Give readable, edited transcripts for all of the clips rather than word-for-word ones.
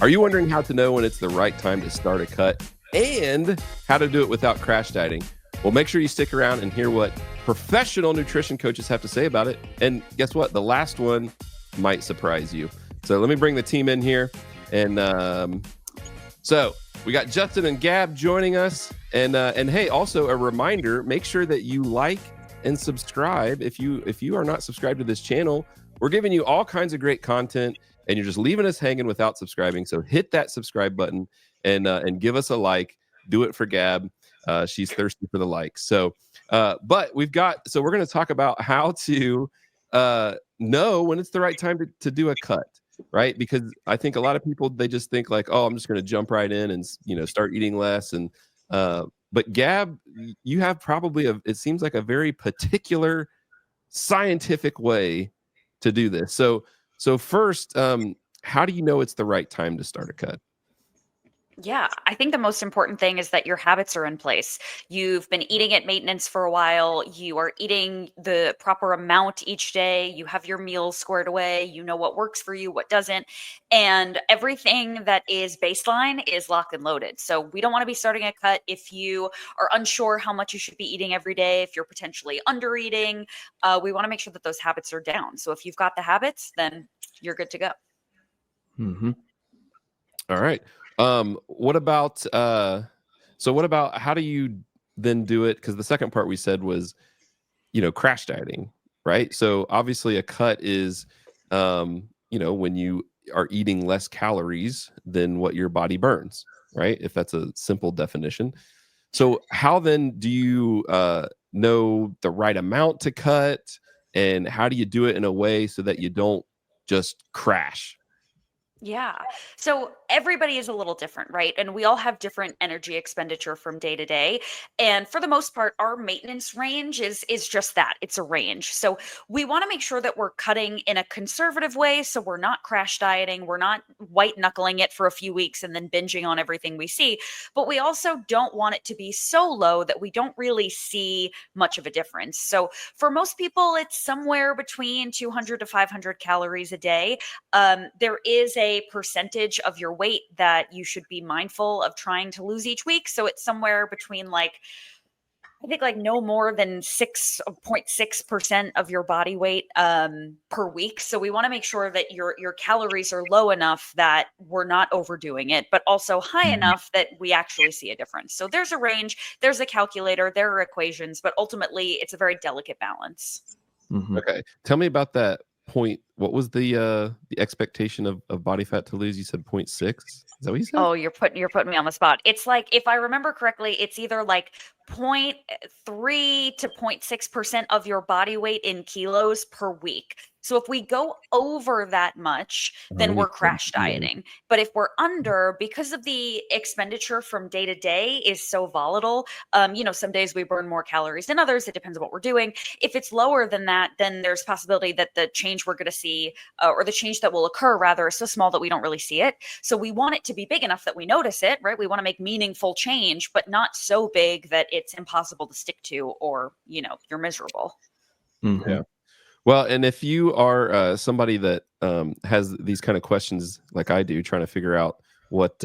Are you wondering how to know when it's the right time to start a cut and how to do it without crash dieting? Well, make sure you stick around and hear what professional nutrition coaches have to say about it. And guess what? The last one might surprise you. So let me bring the team in here. And so we got Justin and Gab joining us. And hey, also a reminder, make sure that you like and subscribe. If you are not subscribed to this channel, we're giving you all kinds of great content and you're just leaving us hanging without subscribing. So hit that subscribe button and give us a like. Do it for Gab. She's thirsty for the likes. So, but we're going to talk about how to know when it's the right time to do a cut, right? Because I think a lot of people, they just think like, oh, I'm just going to jump right in and, start eating less. And, but Gab, you have probably it seems like a very particular scientific way to do this. So first, how do you know it's the right time to start a cut? Yeah, I think the most important thing is that your habits are in place. You've been eating at maintenance for a while. You are eating the proper amount each day. You have your meals squared away. You know what works for you, what doesn't. And everything that is baseline is locked and loaded. So we don't want to be starting a cut if you are unsure how much you should be eating every day, if you're potentially under eating. We want to make sure that those habits are down. So if you've got the habits, then you're good to go. Mm-hmm. All right. What about how do you then do it? Because the second part we said was, crash dieting, right? So obviously a cut is, when you are eating less calories than what your body burns, right? If that's a simple definition. So how then do you know the right amount to cut, and how do you do it in a way so that you don't just crash? Yeah. So everybody is a little different, right? And we all have different energy expenditure from day to day. And for the most part, our maintenance range is just that. It's a range. So we want to make sure that we're cutting in a conservative way. So we're not crash dieting. We're not white knuckling it for a few weeks and then binging on everything we see. But we also don't want it to be so low that we don't really see much of a difference. So for most people, it's somewhere between 200 to 500 calories a day. There is a percentage of your weight that you should be mindful of trying to lose each week. So it's somewhere between I think no more than 6.6% of your body weight per week. So we want to make sure that your calories are low enough that we're not overdoing it, but also high enough that we actually see a difference. So there's a range, there's a calculator, there are equations, but ultimately it's a very delicate balance. Mm-hmm. Okay. Tell me about that point. What was the expectation of body fat to lose? You said 0.6. Is that what you said? Oh, you're putting me on the spot. It's if I remember correctly, it's either 0.3 to 0.6% of your body weight in kilos per week. So if we go over that much, then we're crash dieting. But if we're under, because of the expenditure from day to day is so volatile, some days we burn more calories than others. It depends on what we're doing. If it's lower than that, then there's possibility that the change we're going to see, or the change that will occur rather, is so small that we don't really see it. So we want it to be big enough that we notice it, right? We want to make meaningful change, but not so big that it's impossible to stick to, or, you're miserable. Mm-hmm. Yeah. Well, and if you are somebody that has these kind of questions like I do, trying to figure out what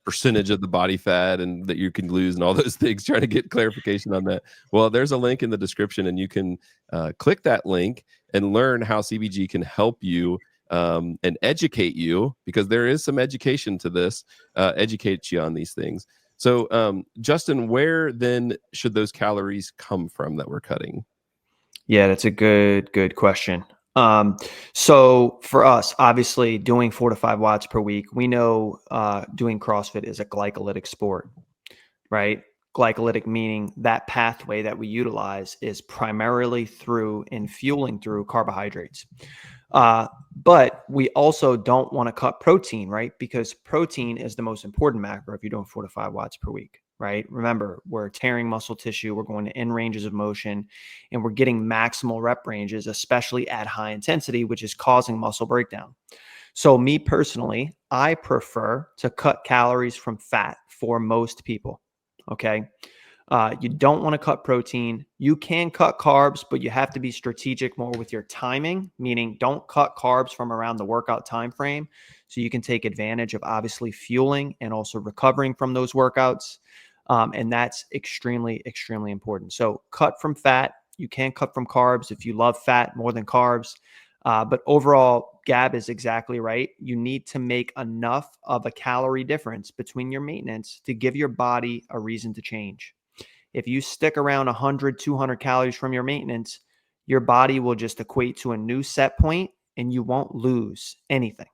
percentage of the body fat and that you can lose and all those things, trying to get clarification on that, well, there's a link in the description and you can click that link and learn how CBG can help you and educate you, because there is some education to this, educate you on these things. So, Justin, where then should those calories come from that we're cutting? Yeah, that's a good question. So for us, obviously doing 4 to 5 watts per week, we know doing CrossFit is a glycolytic sport, right? Glycolytic meaning that pathway that we utilize is primarily through and fueling through carbohydrates. But we also don't want to cut protein, right? Because protein is the most important macro if you're doing 4 to 5 watts per week, right? Remember, we're tearing muscle tissue, we're going to end ranges of motion, and we're getting maximal rep ranges, especially at high intensity, which is causing muscle breakdown. So me personally, I prefer to cut calories from fat for most people. Okay. You don't want to cut protein. You can cut carbs, but you have to be strategic more with your timing, meaning don't cut carbs from around the workout time frame. So you can take advantage of obviously fueling and also recovering from those workouts. And that's extremely, extremely important. So cut from fat. You can cut from carbs if you love fat more than carbs. But overall, Gab is exactly right. You need to make enough of a calorie difference between your maintenance to give your body a reason to change. If you stick around 100, 200 calories from your maintenance, your body will just equate to a new set point and you won't lose anything,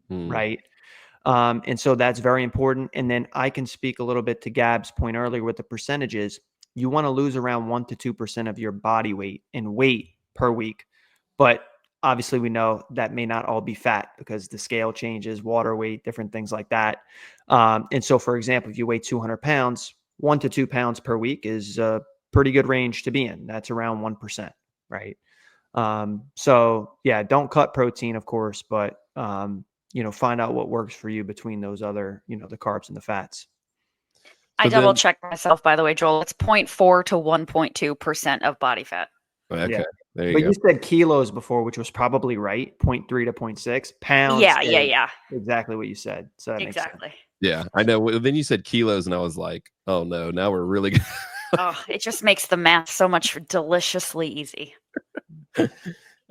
right? And so that's very important. And then I can speak a little bit to Gab's point earlier with the percentages. You want to lose around 1 to 2% of your body weight in weight per week. But obviously, we know that may not all be fat because the scale changes, water weight, different things like that. And so, for example, if you weigh 200 pounds, 1 to 2 pounds per week is a pretty good range to be in. That's around 1%, right? So yeah, don't cut protein, of course, but find out what works for you between those other, the carbs and the fats. I double checked myself, by the way, Joel. It's 0.4 to 1.2% of body fat. Okay. Yeah. There you but go. You said kilos before, which was probably right. 0.3 to 0.6 pounds. Yeah. Exactly what you said. So that exactly. Makes sense. Yeah, I know. Then you said kilos, and I was like, "Oh no, now we're really." Oh, it just makes the math so much deliciously easy.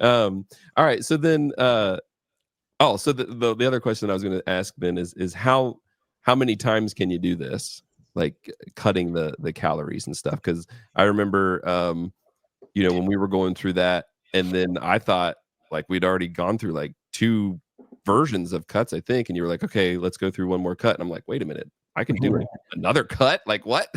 All right. So then, so the other question I was going to ask then is how many times can you do this, like cutting the calories and stuff? Because I remember, when we were going through that, and then I thought like we'd already gone through like 2 versions of cuts, I think, and you were like, okay, let's go through one more cut, and I'm like, wait a minute, I can do another cut? Like what?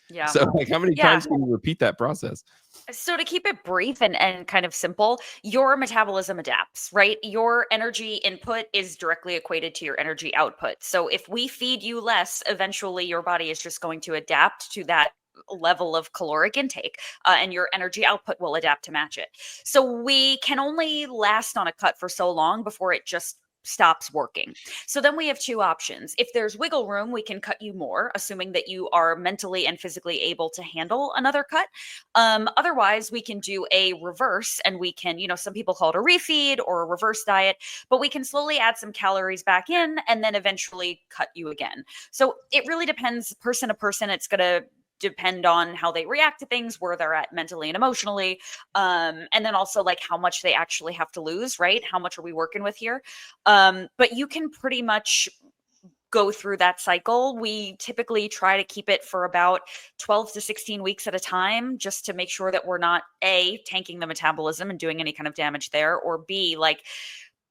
Yeah. So like how many times can you repeat that process? So to keep it brief and kind of simple, your metabolism adapts, right? Your energy input is directly equated to your energy output. So if we feed you less, eventually your body is just going to adapt to that level of caloric intake, and your energy output will adapt to match it. So we can only last on a cut for so long before it just stops working. So then we have 2 options. If there's wiggle room, we can cut you more, assuming that you are mentally and physically able to handle another cut. Otherwise, we can do a reverse, and we can, some people call it a refeed or a reverse diet, but we can slowly add some calories back in and then eventually cut you again. So it really depends person to person. It's going to depend on how they react to things, where they're at mentally and emotionally, and then also like how much they actually have to lose, right? How much are we working with here? But you can pretty much go through that cycle. We typically try to keep it for about 12 to 16 weeks at a time, just to make sure that we're not A, tanking the metabolism and doing any kind of damage there, or B, like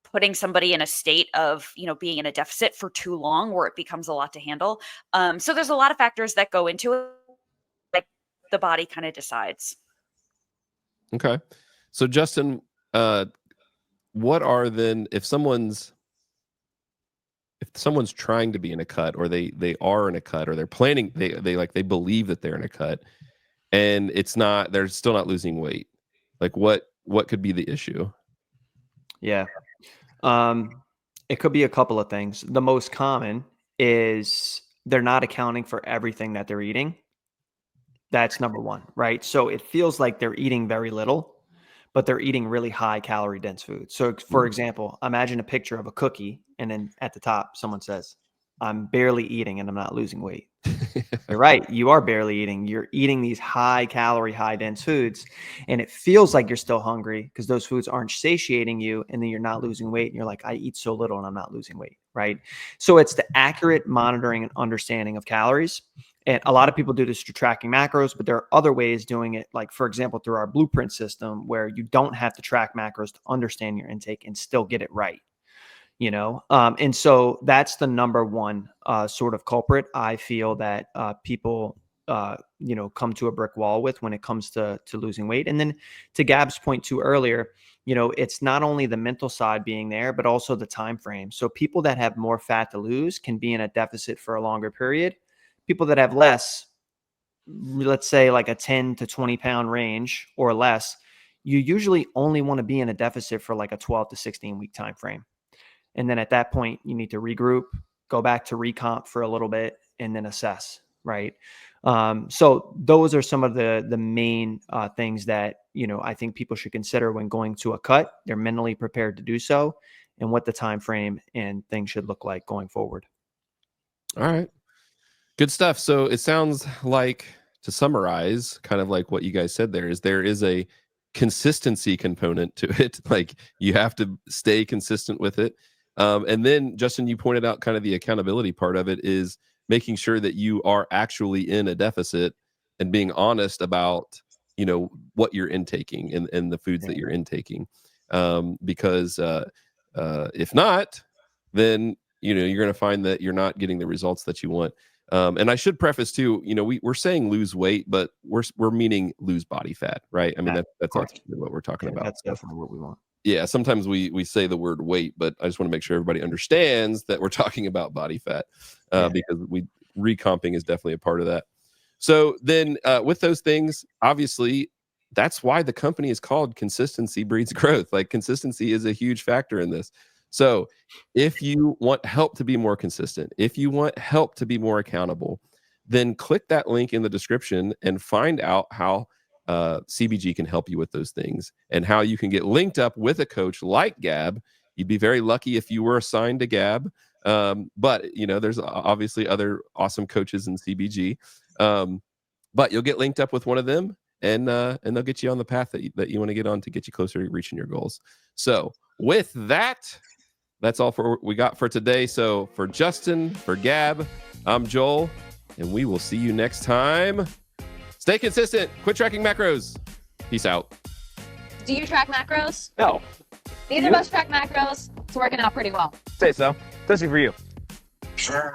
putting somebody in a state of, being in a deficit for too long where it becomes a lot to handle. So there's a lot of factors that go into it. Like the body kind of decides. Okay. So Justin, what are then if someone's trying to be in a cut, or they are in a cut, or they're planning, they believe that they're in a cut, and they're still not losing weight, like what could be the issue? Yeah. It could be a couple of things. The most common is they're not accounting for everything that they're eating. That's number one, right? So it feels like they're eating very little, but they're eating really high calorie dense food. So for example, imagine a picture of a cookie, and then at the top, someone says, I'm barely eating and I'm not losing weight. You're right. You are barely eating. You're eating these high calorie, high dense foods, and it feels like you're still hungry because those foods aren't satiating you, and then you're not losing weight. And you're like, I eat so little and I'm not losing weight, right? So it's the accurate monitoring and understanding of calories. And a lot of people do this through tracking macros, but there are other ways doing it. Like, for example, through our blueprint system, where you don't have to track macros to understand your intake and still get it right. And so that's the number one sort of culprit I feel that people come to a brick wall with when it comes to losing weight. And then to Gab's point too earlier, it's not only the mental side being there, but also the time frame. So people that have more fat to lose can be in a deficit for a longer period. People that have less, let's say like a 10 to 20 pound range or less, you usually only want to be in a deficit for like a 12 to 16 week time frame. And then at that point, you need to regroup, go back to recomp for a little bit, and then assess, right? So those are some of the main things that, I think people should consider when going to a cut. They're mentally prepared to do so, and what the time frame and things should look like going forward. All right. Good stuff. So it sounds like, to summarize, kind of like what you guys said there is a consistency component to it. Like, you have to stay consistent with it. And then, Justin, you pointed out kind of the accountability part of it is making sure that you are actually in a deficit and being honest about, what you're intaking and the foods that you're intaking. Because if not, then, you're going to find that you're not getting the results that you want. And I should preface too, we're saying lose weight, but we're meaning lose body fat, right? I mean, that's ultimately what we're talking about. That's definitely what we want. Yeah, sometimes we say the word weight, but I just want to make sure everybody understands that we're talking about body fat, because recomping is definitely a part of that. So then, with those things, obviously, that's why the company is called Consistency Breeds Growth. Like, consistency is a huge factor in this. So if you want help to be more consistent, if you want help to be more accountable, then click that link in the description and find out how CBG can help you with those things and how you can get linked up with a coach like Gab. You'd be very lucky if you were assigned to Gab. But, there's obviously other awesome coaches in CBG. But you'll get linked up with one of them, and they'll get you on the path that you want to get on to get you closer to reaching your goals. So with that, that's all we got for today. So for Justin, for Gab, I'm Joel, and we will see you next time. Stay consistent. Quit tracking macros. Peace out. Do you track macros? No. Neither of us track macros. It's working out pretty well. Say so. Especially for you. Sure.